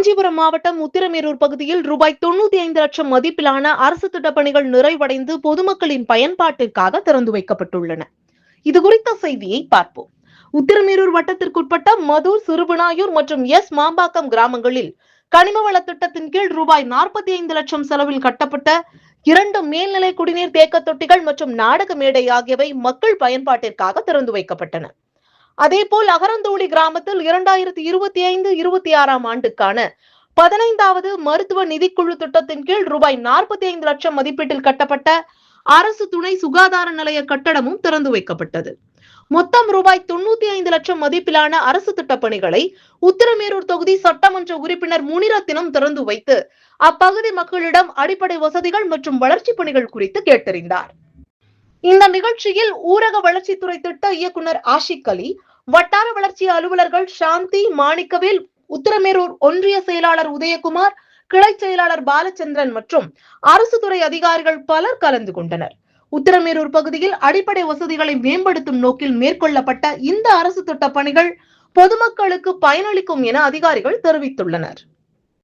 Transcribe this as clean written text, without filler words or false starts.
காஞ்சிபுரம் மாவட்டம் உத்திரமேரூர் பகுதியில் ரூபாய் 95 லட்சம் மதிப்பிலான அரசு திட்டப்பணிகள் நிறைவடைந்து பொதுமக்களின் பயன்பாட்டிற்காக திறந்து வைக்கப்பட்டுள்ளன. இது குறித்த செய்தியை பார்ப்போம். உத்திரமேரூர் வட்டத்திற்குட்பட்ட மதுர், சிறுவினாயூர் மற்றும் எஸ் மாம்பாக்கம் கிராமங்களில் கனிம வள திட்டத்தின் கீழ் ரூபாய் 45 லட்சம் செலவில் கட்டப்பட்ட 2 மேல்நிலை குடிநீர் தேக்க தொட்டிகள் மற்றும் நாடக மேடை ஆகியவை மக்கள் பயன்பாட்டிற்காக திறந்து வைக்கப்பட்டன. அதேபோல் அகரந்தோழி கிராமத்தில் 2025-26 ஆண்டுக்கான 15வது மருத்துவ நிதிக்குழு திட்டத்தின் கீழ் ரூபாய் 45 லட்சம் மதிப்பீட்டில் கட்டப்பட்ட அரசு துணை சுகாதார நிலைய கட்டடமும் திறந்து வைக்கப்பட்டது. மொத்தம் ரூபாய் 95 லட்சம் மதிப்பிலான அரசு திட்ட பணிகளை உத்திரமேரூர் தொகுதி சட்டமன்ற உறுப்பினர் முனிரத்தினம் திறந்து வைத்து அப்பகுதி மக்களிடம் அடிப்படை வசதிகள் மற்றும் வளர்ச்சி பணிகள் குறித்து கேட்டறிந்தார். இந்த நிகழ்ச்சியில் ஊரக வளர்ச்சித்துறை திட்ட இயக்குனர் ஆஷிக் அலி, வட்டார வளர்ச்சி அலுவலர்கள் சாந்தி, மாணிக்கவேல், உத்திரமேரூர் ஒன்றிய செயலாளர் உதயகுமார், கிளை செயலாளர் பாலச்சந்திரன் மற்றும் அரசு துறை அதிகாரிகள் பலர் கலந்து கொண்டனர். உத்திரமேரூர் பகுதியில் அடிப்படை வசதிகளை மேம்படுத்தும் நோக்கில் மேற்கொள்ளப்பட்ட இந்த அரசு திட்ட பணிகள் பொதுமக்களுக்கு பயனளிக்கும் என அதிகாரிகள் தெரிவித்துள்ளனர்.